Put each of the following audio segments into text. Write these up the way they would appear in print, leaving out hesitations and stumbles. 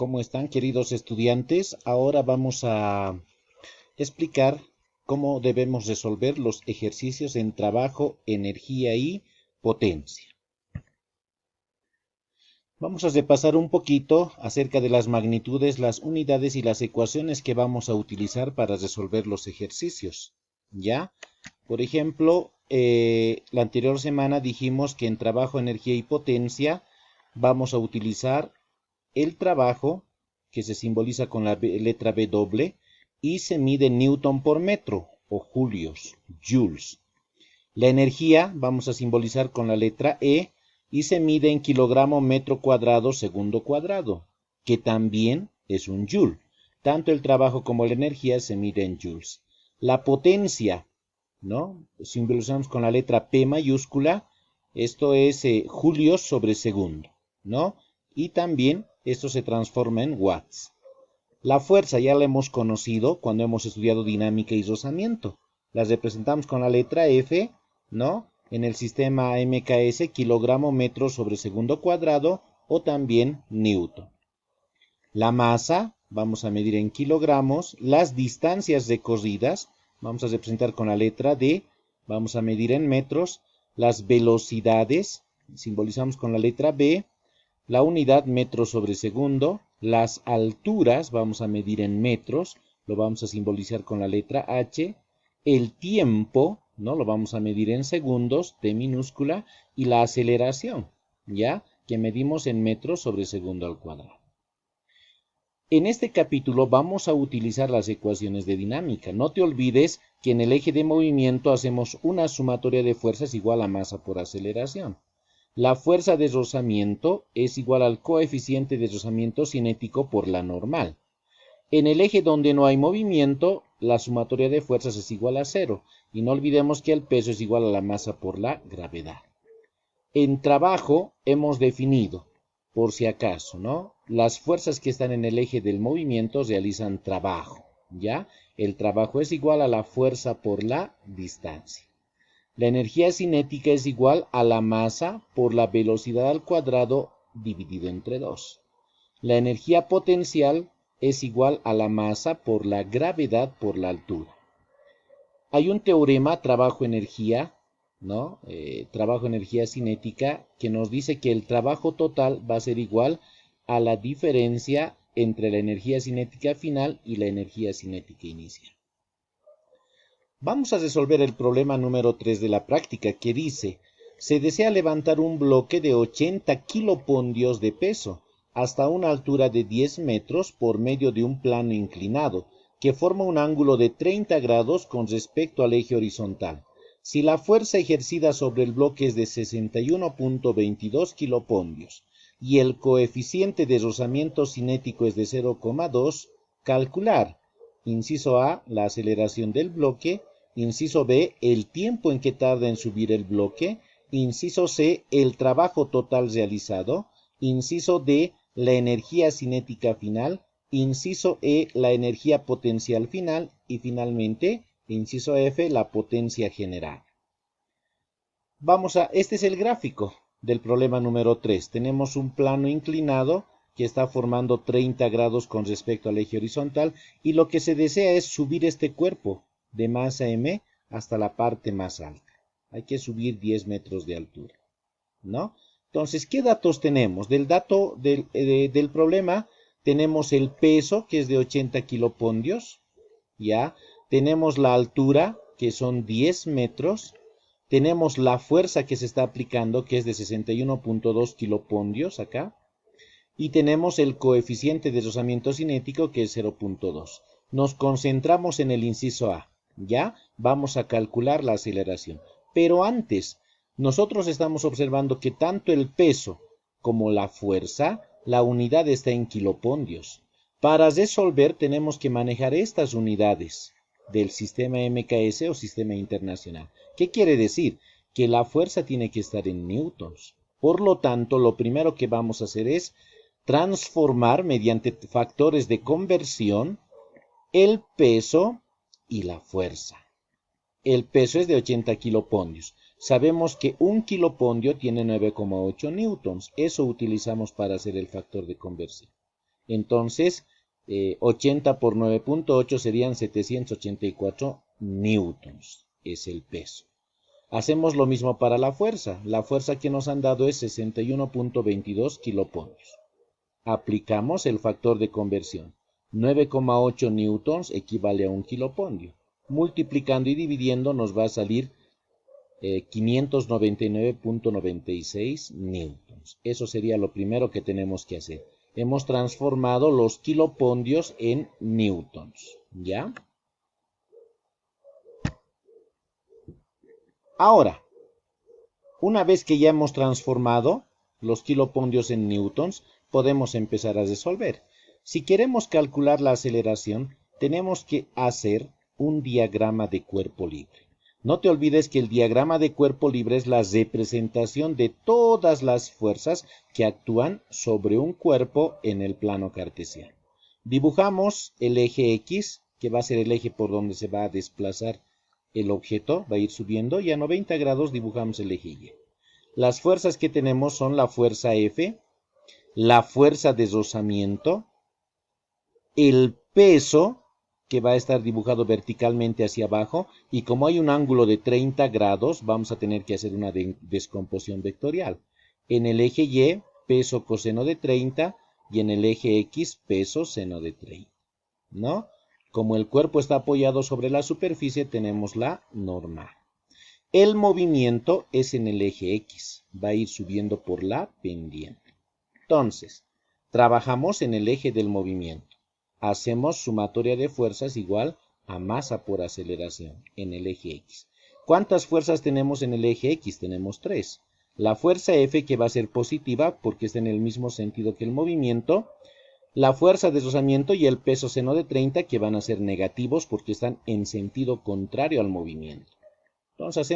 ¿Cómo están, queridos estudiantes? Ahora vamos a explicar cómo debemos resolver los ejercicios en trabajo, energía y potencia. Vamos a repasar un poquito acerca de las magnitudes, las unidades y las ecuaciones que vamos a utilizar para resolver los ejercicios. ¿Ya? Por ejemplo, la anterior semana dijimos que en trabajo, energía y potencia vamos a utilizar el trabajo, que se simboliza con la letra B doble, y se mide en Newton por metro, o julios, joules. La energía vamos a simbolizar con la letra E, y se mide en kilogramo metro cuadrado segundo cuadrado, que también es un joule. Tanto el trabajo como la energía se mide en joules. La potencia, ¿no? Simbolizamos con la letra P mayúscula, esto es julios sobre segundo, ¿no? Y también esto se transforma en watts. La fuerza ya la hemos conocido cuando hemos estudiado dinámica y rozamiento. La representamos con la letra F, ¿no? En el sistema MKS, kilogramo metro sobre segundo cuadrado, o también newton. La masa, vamos a medir en kilogramos. Las distancias recorridas, vamos a representar con la letra D, vamos a medir en metros. Las velocidades, simbolizamos con la letra B. La unidad metro sobre segundo. Las alturas vamos a medir en metros, lo vamos a simbolizar con la letra H. El tiempo, ¿no? Lo vamos a medir en segundos, T minúscula. Y la aceleración, ¿ya? Que medimos en metros sobre segundo al cuadrado. En este capítulo vamos a utilizar las ecuaciones de dinámica. No te olvides que en el eje de movimiento hacemos una sumatoria de fuerzas igual a masa por aceleración. La fuerza de rozamiento es igual al coeficiente de rozamiento cinético por la normal. En el eje donde no hay movimiento, la sumatoria de fuerzas es igual a 0. Y no olvidemos que el peso es igual a la masa por la gravedad. En trabajo hemos definido, por si acaso, ¿no? Las fuerzas que están en el eje del movimiento realizan trabajo, ¿ya? El trabajo es igual a la fuerza por la distancia. La energía cinética es igual a la masa por la velocidad al cuadrado dividido entre 2. La energía potencial es igual a la masa por la gravedad por la altura. Hay un teorema trabajo-energía, ¿no? Trabajo-energía cinética, que nos dice que el trabajo total va a ser igual a la diferencia entre la energía cinética final y la energía cinética inicial. Vamos a resolver el problema número 3 de la práctica, que dice: se desea levantar un bloque de 80 kilopondios de peso hasta una altura de 10 metros por medio de un plano inclinado, que forma un ángulo de 30 grados con respecto al eje horizontal. Si la fuerza ejercida sobre el bloque es de 61.22 kilopondios y el coeficiente de rozamiento cinético es de 0,2, calcular. Inciso A, la aceleración del bloque. Inciso B, el tiempo en que tarda en subir el bloque. Inciso C, el trabajo total realizado. Inciso D, la energía cinética final. Inciso E, la energía potencial final. Y finalmente, inciso F, la potencia general. Este es el gráfico del problema número 3. Tenemos un plano inclinado que está formando 30 grados con respecto al eje horizontal, y lo que se desea es subir este cuerpo de masa M hasta la parte más alta. Hay que subir 10 metros de altura, ¿no? Entonces, ¿qué datos tenemos? Del problema tenemos el peso, que es de 80 kilopondios, ¿ya? Tenemos la altura, que son 10 metros. Tenemos la fuerza que se está aplicando, que es de 61.2 kilopondios acá. Y tenemos el coeficiente de rozamiento cinético, que es 0.2. Nos concentramos en el inciso A, ¿ya? Vamos a calcular la aceleración. Pero antes, nosotros estamos observando que tanto el peso como la fuerza, la unidad está en kilopondios. Para resolver tenemos que manejar estas unidades del sistema MKS o sistema internacional. ¿Qué quiere decir? Que la fuerza tiene que estar en newtons. Por lo tanto, lo primero que vamos a hacer es transformar mediante factores de conversión el peso y la fuerza. El peso es de 80 kilopondios. Sabemos que un kilopondio tiene 9,8 newtons. Eso utilizamos para hacer el factor de conversión. Entonces, 80 por 9.8 serían 784 newtons. Es el peso. Hacemos lo mismo para la fuerza. La fuerza que nos han dado es 61.22 kiloponios. Aplicamos el factor de conversión. 9,8 newtons equivale a 1 kiloponio. Multiplicando y dividiendo nos va a salir 599.96 newtons. Eso sería lo primero que tenemos que hacer. Hemos transformado los kilopondios en newtons. ¿Ya? Ahora, una vez que ya hemos transformado los kilopondios en newtons, podemos empezar a resolver. Si queremos calcular la aceleración, tenemos que hacer un diagrama de cuerpo libre. No te olvides que el diagrama de cuerpo libre es la representación de todas las fuerzas que actúan sobre un cuerpo en el plano cartesiano. Dibujamos el eje X, que va a ser el eje por donde se va a desplazar el objeto, va a ir subiendo, y a 90 grados dibujamos el eje Y. Las fuerzas que tenemos son la fuerza F, la fuerza de rozamiento, el peso, que va a estar dibujado verticalmente hacia abajo, y como hay un ángulo de 30 grados, vamos a tener que hacer una descomposición vectorial. En el eje Y, peso coseno de 30, y en el eje X, peso seno de 30, ¿no? Como el cuerpo está apoyado sobre la superficie, tenemos la normal. El movimiento es en el eje X, va a ir subiendo por la pendiente. Entonces, trabajamos en el eje del movimiento. Hacemos sumatoria de fuerzas igual a masa por aceleración en el eje X. ¿Cuántas fuerzas tenemos en el eje X? Tenemos 3. La fuerza F, que va a ser positiva porque está en el mismo sentido que el movimiento. La fuerza de rozamiento y el peso seno de 30, que van a ser negativos porque están en sentido contrario al movimiento. Entonces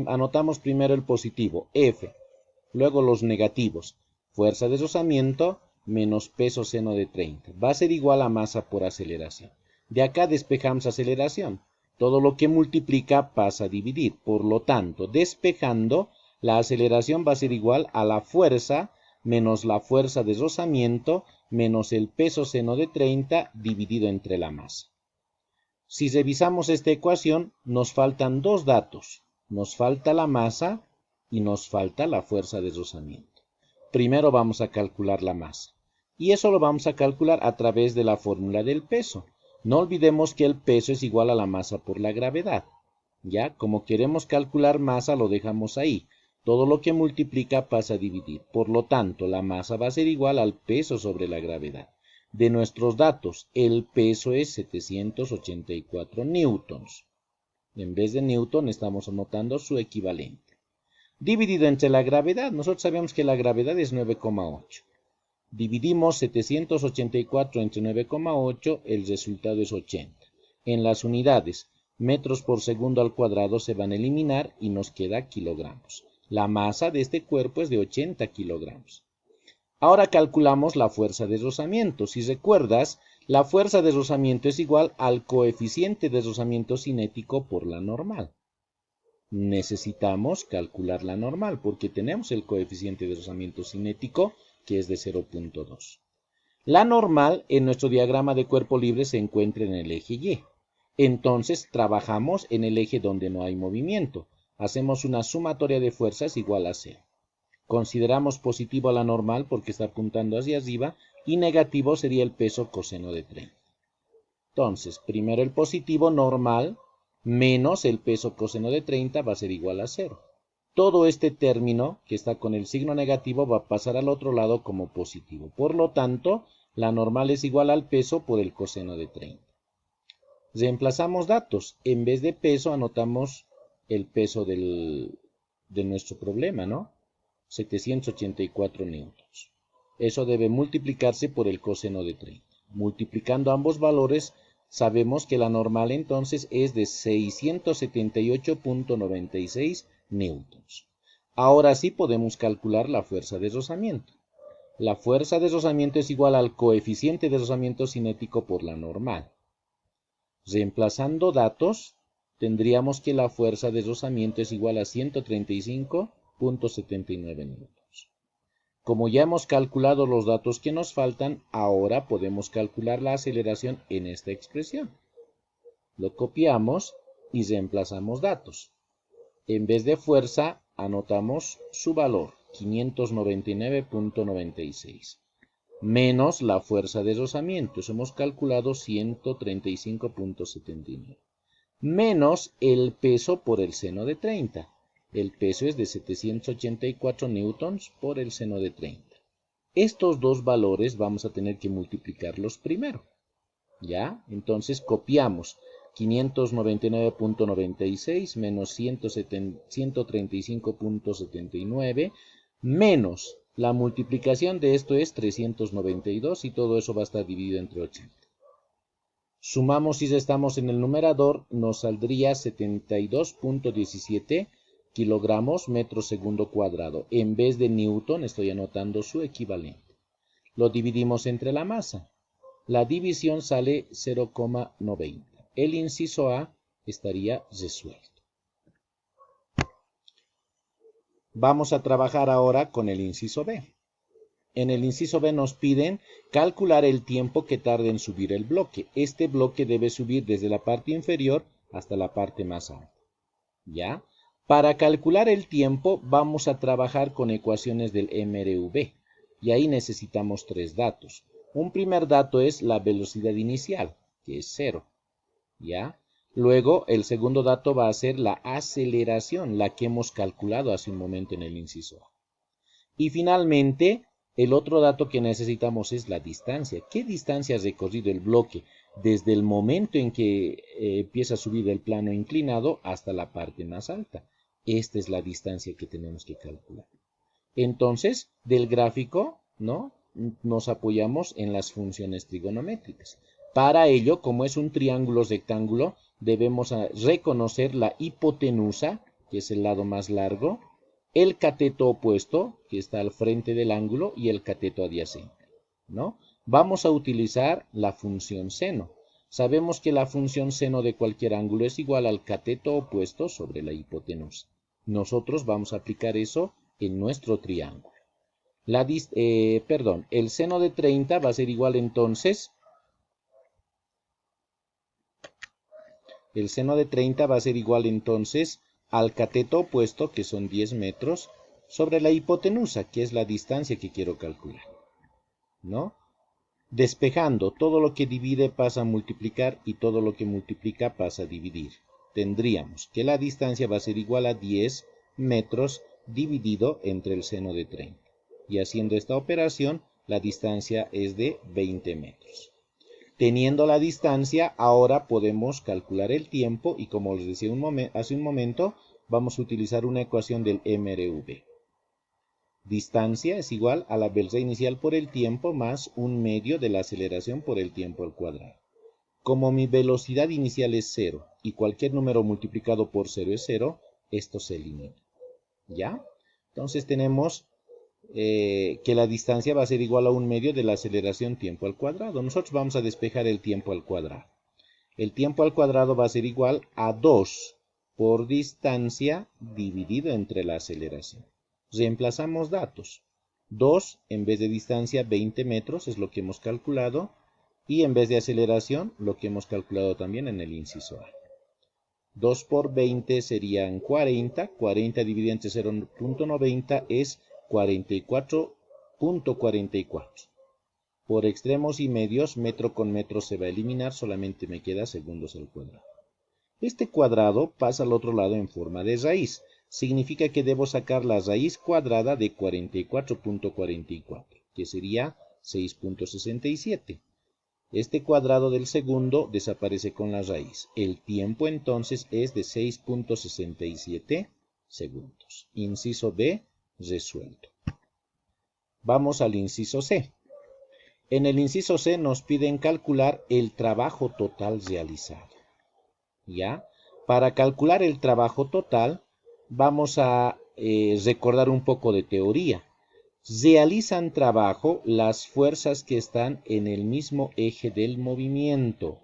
anotamos primero el positivo, F, luego los negativos, fuerza de rozamiento menos peso seno de 30. Va a ser igual a masa por aceleración. De acá despejamos aceleración. Todo lo que multiplica pasa a dividir. Por lo tanto, despejando, la aceleración va a ser igual a la fuerza menos la fuerza de rozamiento menos el peso seno de 30 dividido entre la masa. Si revisamos esta ecuación, nos faltan dos datos. Nos falta la masa y nos falta la fuerza de rozamiento. Primero vamos a calcular la masa. Y eso lo vamos a calcular a través de la fórmula del peso. No olvidemos que el peso es igual a la masa por la gravedad. Ya, como queremos calcular masa, lo dejamos ahí. Todo lo que multiplica pasa a dividir. Por lo tanto, la masa va a ser igual al peso sobre la gravedad. De nuestros datos, el peso es 784 newtons. En vez de newton, estamos anotando su equivalente. Dividido entre la gravedad, nosotros sabemos que la gravedad es 9,8. Dividimos 784 entre 9,8, el resultado es 80. En las unidades, metros por segundo al cuadrado se van a eliminar y nos queda kilogramos. La masa de este cuerpo es de 80 kilogramos. Ahora calculamos la fuerza de rozamiento. Si recuerdas, la fuerza de rozamiento es igual al coeficiente de rozamiento cinético por la normal. Necesitamos calcular la normal porque tenemos el coeficiente de rozamiento cinético que es de 0.2. La normal en nuestro diagrama de cuerpo libre se encuentra en el eje Y. Entonces trabajamos en el eje donde no hay movimiento. Hacemos una sumatoria de fuerzas igual a 0. Consideramos positivo a la normal porque está apuntando hacia arriba y negativo sería el peso coseno de 30. Entonces, primero el positivo normal menos el peso coseno de 30 va a ser igual a 0. Todo este término que está con el signo negativo va a pasar al otro lado como positivo. Por lo tanto, la normal es igual al peso por el coseno de 30. Reemplazamos datos. En vez de peso anotamos el peso de nuestro problema, ¿no? 784 newtons. Eso debe multiplicarse por el coseno de 30. Multiplicando ambos valores, sabemos que la normal entonces es de 678.96 newtons. Ahora sí podemos calcular la fuerza de rozamiento. La fuerza de rozamiento es igual al coeficiente de rozamiento cinético por la normal. Reemplazando datos, tendríamos que la fuerza de rozamiento es igual a 135.79 newtons. Como ya hemos calculado los datos que nos faltan, ahora podemos calcular la aceleración en esta expresión. Lo copiamos y reemplazamos datos. En vez de fuerza, anotamos su valor, 599.96. Menos la fuerza de rozamiento, hemos calculado 135.79. Menos el peso por el seno de 30. El peso es de 784 newtons por el seno de 30. Estos dos valores vamos a tener que multiplicarlos primero. ¿Ya? Entonces copiamos 599.96 menos 135.79 menos la multiplicación de esto es 392 y todo eso va a estar dividido entre 80. Sumamos y restamos en el numerador, nos saldría 72.17 kilogramos metro segundo cuadrado. En vez de newton estoy anotando su equivalente. Lo dividimos entre la masa. La división sale 0,90. El inciso A estaría resuelto. Vamos a trabajar ahora con el inciso B. En el inciso B nos piden calcular el tiempo que tarda en subir el bloque. Este bloque debe subir desde la parte inferior hasta la parte más alta. ¿Ya? Para calcular el tiempo vamos a trabajar con ecuaciones del MRV. Y ahí necesitamos tres datos. Un primer dato es la velocidad inicial, que es 0. ¿Ya? Luego, el segundo dato va a ser la aceleración, la que hemos calculado hace un momento en el inciso A. Y finalmente, el otro dato que necesitamos es la distancia. ¿Qué distancia ha recorrido el bloque desde el momento en que empieza a subir el plano inclinado hasta la parte más alta? Esta es la distancia que tenemos que calcular. Entonces, del gráfico, ¿no?, nos apoyamos en las funciones trigonométricas. Para ello, como es un triángulo rectángulo, debemos reconocer la hipotenusa, que es el lado más largo, el cateto opuesto, que está al frente del ángulo, y el cateto adyacente, ¿no? Vamos a utilizar la función seno. Sabemos que la función seno de cualquier ángulo es igual al cateto opuesto sobre la hipotenusa. Nosotros vamos a aplicar eso en nuestro triángulo. El seno de 30 va a ser igual entonces, al cateto opuesto, que son 10 metros, sobre la hipotenusa, que es la distancia que quiero calcular, ¿no? Despejando, todo lo que divide pasa a multiplicar y todo lo que multiplica pasa a dividir. Tendríamos que la distancia va a ser igual a 10 metros dividido entre el seno de 30. Y haciendo esta operación, la distancia es de 20 metros. Teniendo la distancia, ahora podemos calcular el tiempo y como les decía hace un momento, vamos a utilizar una ecuación del MRV. Distancia es igual a la velocidad inicial por el tiempo más un medio de la aceleración por el tiempo al cuadrado. Como mi velocidad inicial es 0 y cualquier número multiplicado por 0 es 0, esto se elimina. ¿Ya? Entonces tenemos que la distancia va a ser igual a un medio de la aceleración tiempo al cuadrado. Nosotros vamos a despejar el tiempo al cuadrado. El tiempo al cuadrado va a ser igual a 2 por distancia dividido entre la aceleración. Reemplazamos datos. 2 en vez de distancia 20 metros es lo que hemos calculado y en vez de aceleración lo que hemos calculado también en el inciso A. 2 por 20 serían 40. 40 dividido entre 0.90 es 44.44. Por extremos y medios, metro con metro se va a eliminar, solamente me queda segundos al cuadrado. Este cuadrado pasa al otro lado en forma de raíz. Significa que debo sacar la raíz cuadrada de 44.44, que sería 6.67. Este cuadrado del segundo desaparece con la raíz. El tiempo entonces es de 6.67 segundos. Inciso B, resuelto. Vamos al inciso C. En el inciso C nos piden calcular el trabajo total realizado. ¿Ya? Para calcular el trabajo total, vamos a recordar un poco de teoría. Realizan trabajo las fuerzas que están en el mismo eje del movimiento.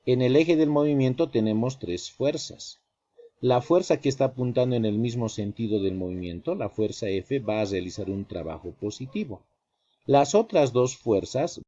En el eje del movimiento tenemos tres fuerzas. la fuerza que está apuntando en el mismo sentido del movimiento, la fuerza F, va a realizar un trabajo positivo. Las otras dos fuerzas